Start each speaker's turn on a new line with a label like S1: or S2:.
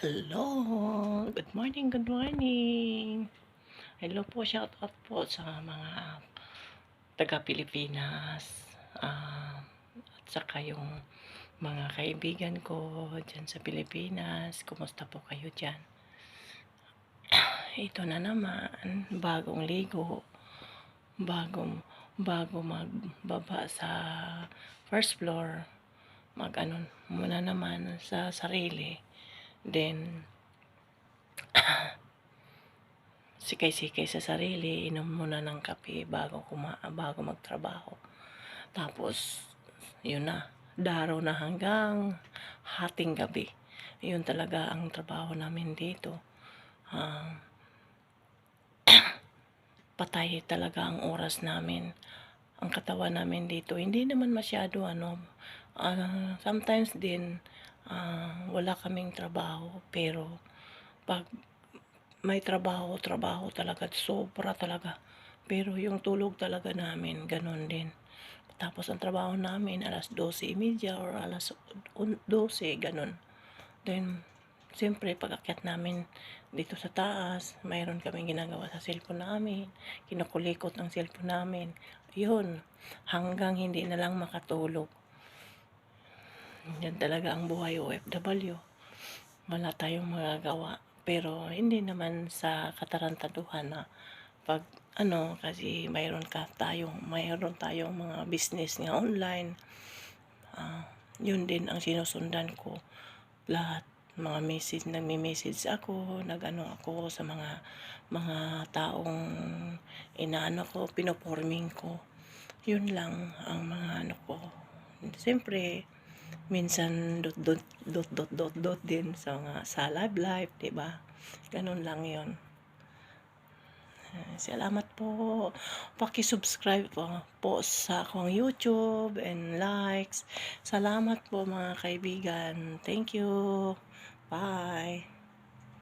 S1: Hello! Good morning, good morning! Hello po, shout out po sa mga taga-Pilipinas, at saka yung mga kaibigan ko dyan sa Pilipinas. Kumusta po kayo dyan? Ito na naman, bagong ligo, bago magbaba sa first floor, mag-ano muna naman sa sarili. Then, sikay-sikay sa sarili, inom muna ng kape bago magtrabaho. Tapos, yun na, daraw na hanggang hating gabi. Yun talaga ang trabaho namin dito. Patay talaga ang oras namin. Ang katawan namin dito, hindi naman masyado sometimes din, wala kaming trabaho, pero pag may trabaho talaga, sobra talaga. Pero yung tulog talaga namin, ganun din. Tapos ang trabaho namin, alas 12:30 or alas 12, ganun. Then, siyempre, pag-akyat namin dito sa taas, mayroon kaming ginagawa sa cellphone namin, kinukulikot ang cellphone namin. Yun, hanggang hindi na lang makatulog. Yan talaga ang buhay OFW. Wala tayong magagawa. Pero hindi naman sa katarantaduhan na pag kasi mayroon tayong mga business nga online. Yun din ang sinusundan ko. Lahat mga nagme-message ako, nag-ano ako sa mga taong pinoporming ko. Yun lang ang mga ko. Siyempre, minsan dot din sa love life, 'di ba? Ganun lang 'yon. Salamat po. Paki-subscribe po sa akong YouTube and likes. Salamat po mga kaibigan. Thank you. Bye.